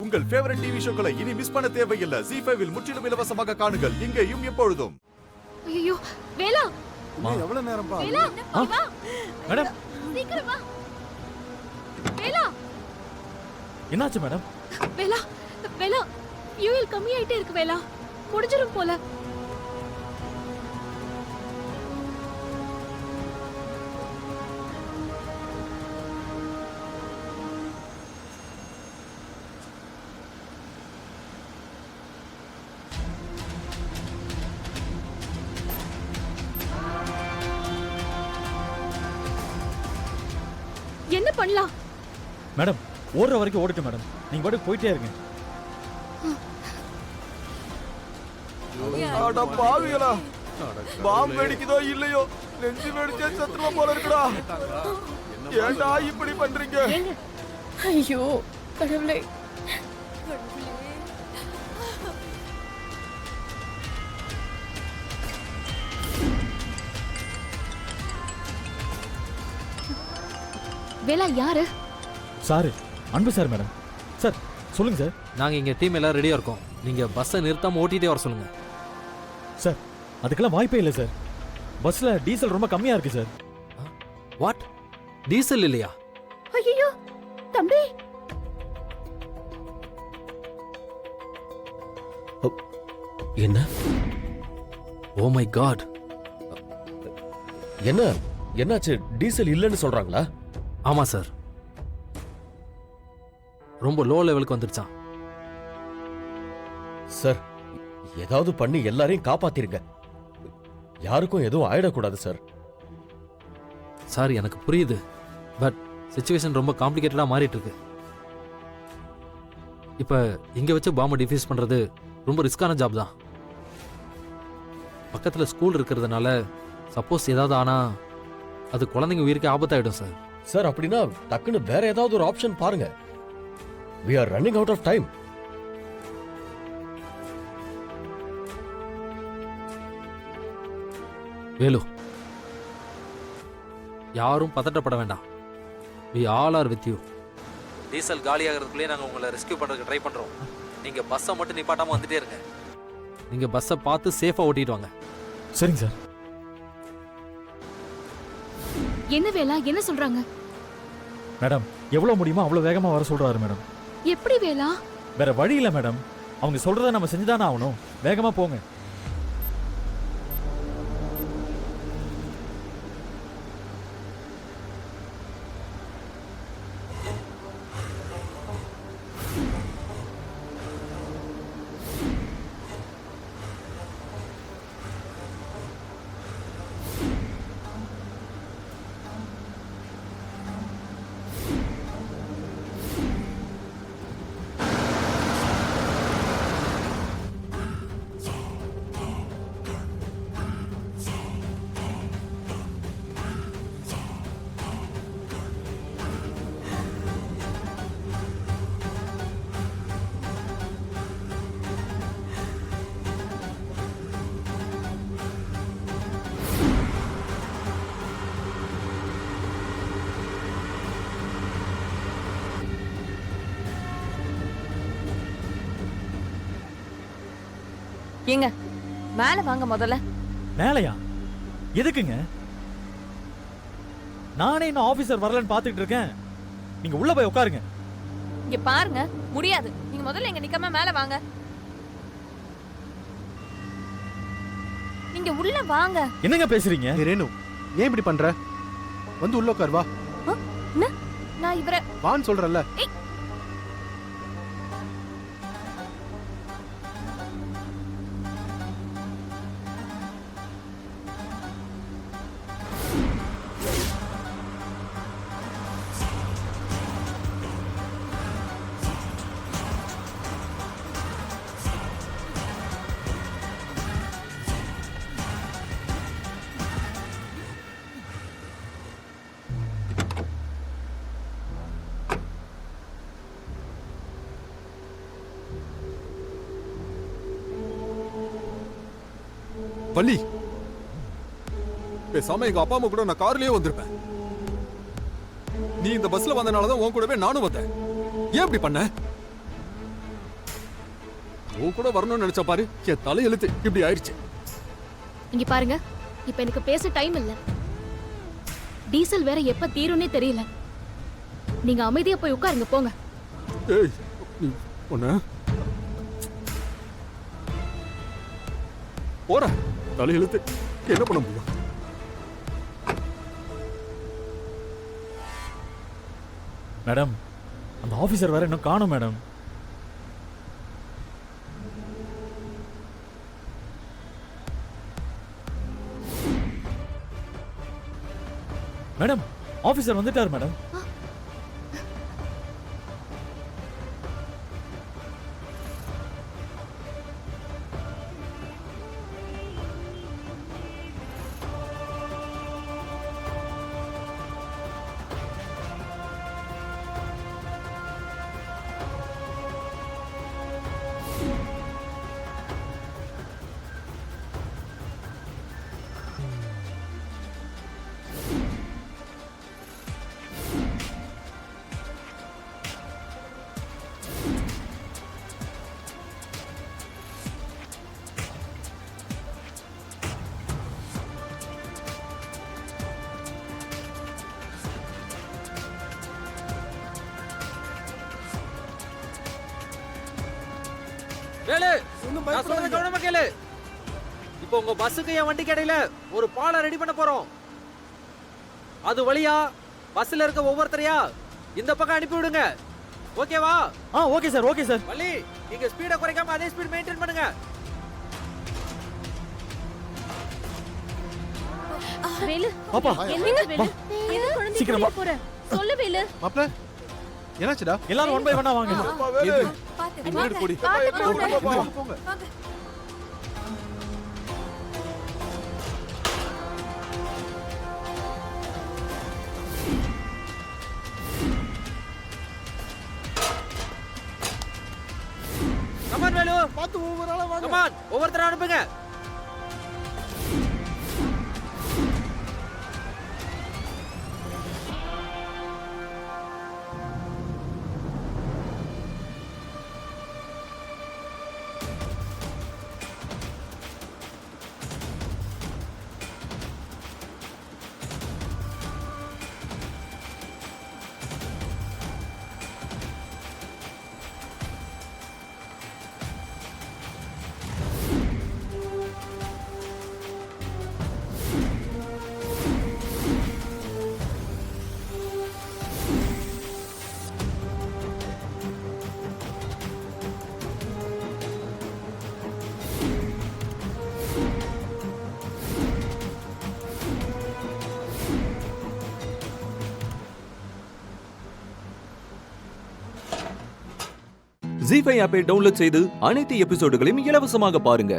உங்கள் favourite TV ஷோக்களை இனி miss பண்ண தேவையில்லை. ZEE5 இல் முற்றிலும் இலவசமாக காணுங்கள். இங்கேயும் எப்பொழுதும். ஐயோ வேலா, எவ்வளவு நேரம் பா? வேலா வா மேடம், சீக்கிரம் வா. வேலா, என்னாச்சு மேடம்? வேலா வேலா, ஃபியூயல் கம்மியாயிட்டே இருக்கு வேலா, முடிஞ்சிரும் போல. என்ன பண்ணலாம் மேடம், ஓடுற வரைக்கும் ஓடிட்டு மேடம். நீங்க பாட்டுக்கு போயிட்டே இருங்க. அட பாவிகளா, பாம்பு வெடிக்குதோ இல்லையோ, நெஞ்சு வெடிச்சே சத்துருவா போல இருக்குடா. ஏன்டா இப்படி பண்றீங்க? ஐயோ கடவுளே. வேலா யாரு? சார், அன்பு சார். மேடம் சார், சொல்லுங்க சார். நாங்க இங்க டீம் எல்லாம் ரெடியா இருக்கோம். நீங்க பஸ்ஸை நிறுத்தாம ஓட்டிட்டே வர சொல்லுங்க. சார், அதுக்கெல்லாம் வாய்ப்பே இல்லை சார். பஸ்ல டீசல் ரொம்ப கம்மியா இருக்கு சார். வாட்? டீசல் இல்லையா? ஐயோ தம்பி, என்ன? Oh my God. என்னாச்சு? டீசல் இல்லைன்னு சொல்றாங்களா? ஆமா சார், ரொம்ப லோ லெவலுக்கு வந்துருச்சான். சார், ஏதாவது பண்ணி எல்லாரையும் காப்பாத்திருங்க. யாருக்கும் எதுவும் ஆயிடக்கூடாது சார். சார், எனக்கு புரியுது, பட் சிச்சுவேஷன் ரொம்ப காம்ப்ளிகேட்டடா மாறிட்டு இருக்கு. இப்ப இங்க வச்சு பாம்பை டிஃப்யூஸ் பண்றது ரொம்ப ரிஸ்கான ஜாப் தான். பக்கத்துல ஸ்கூல் இருக்கிறதுனால சப்போஸ் ஏதாவது ஆனா அது குழந்தைங்க உயிருக்கு ஆபத்தாயிடும் சார். சார், அப்படின்னா டக்குன்னு வேற ஏதாவது ஒரு ஆப்ஷன் பாருங்க. We are running out of time. Velu, யாரும் பதட்டப்பட வேண்டாம். We all are with you. Diesel காலியாகிறதுக்குள்ளே நாங்கள் உங்களை ரெஸ்கியூ பண்ணுறதுக்கு ட்ரை பண்ணுறோம். நீங்கள் பஸ்ஸை மட்டும் நிப்பாட்டாமல் வந்துட்டே இருங்க. நீங்கள் பஸ்ஸை பார்த்து சேஃபாக ஓட்டிட்டு வாங்க. சரிங்க சார். என்ன வேலா, என்ன சொல்றாங்க? மேடம், எவ்வளவு முடியுமோ அவ்வளவு வேகமா வர சொல்றாரு மேடம். எப்படி வேலா? வேற வழி இல்ல மேடம். அவங்க சொல்றதை நம்ம செஞ்சுதானே ஆகணும். வேகமா போங்க. ஏங்க மேல வாங்க முதல்ல. மேலையா? எதுக்குங்க? நானே இன்னும் ஆபீசர் வரலன்னு பாத்துக்கிட்டு இருக்கேன். நீங்க உள்ள போய் உட்காருங்க. இங்க பாருங்க, முடியாது. நீங்க முதல்ல இங்க நிக்காம மேல வாங்க. நீங்க உள்ள வாங்க. என்னங்க பேசுறீங்க? ரேணு, ஏன் இப்படி பண்ற? வந்து உள்ள உட்கார் வா. என்ன? நான் இவரை வான்னு சொல்றல. வள்ளி, பேசாம எங்க அப்பா அம்மா கூட நான் கார்லயே வந்திருப்பேன். நீ இந்த பஸ்ல வந்தனாலதான் உன் கூடவே நானும் வந்தேன். ஏன் இப்படி பண்ண? உன் கூட வரணும்னு நினைச்சா பாரு, என் தலையெழுத்து இப்படி ஆயிடுச்சு. இங்க பாருங்க, இப்ப எனக்கு பேச டைம் இல்ல. டீசல் வேற எப்ப தீரும்னே தெரியல. நீங்க அமைதியா போய் உட்காருங்க போங்க. ஏய், நீ உன்ன போற தலையெழுத்து என்ன பண்ண முடியும்? மேடம், அந்த ஆபீசர் வேற இன்னும் காணோம் மேடம். மேடம், ஆபீசர் வந்துட்டார் மேடம். வேலு, நான் சொல்றத கவனமா கேளு. இப்போ உங்க பஸ்ஸுக்கு என் வண்டி கடையில ஒரு பாலம் ரெடி பண்ண போறோம். அது வழியா பஸ்ல இருக்க ஒவ்வொருத்தரையா இந்த பக்கம் அனுப்பி விடுங்க. ஓகேவா? Okay sir, okay sir. Valli, நீங்க ஸ்பீட குறைக்காம அதே ஸ்பீட் மெயின்டைன் பண்ணுங்க. வேலு, பாப்பா, என்னங்க வேலு? எது குழந்தை சீக்கிரம் வா. போற? சொல்லு வேலு. மாப்ள என்னாச்சுடா? எல்லாரும் ஒன் பை ஒன்னா வாங்க. அப்பா, வேலு, பாத்து முன்னாடி போடி. போங்க, போங்க. வாங்க. கமான் வேலு, பார்த்து ஒவ்வொரு ஆளா வாங்க. கமான், ஒவ்வொருத்தரா அனுப்புங்க. ஜீ5 ஆப்பை டவுன்லோட் செய்து அனைத்து எபிசோடுகளையும் இலவசமாக பாருங்க.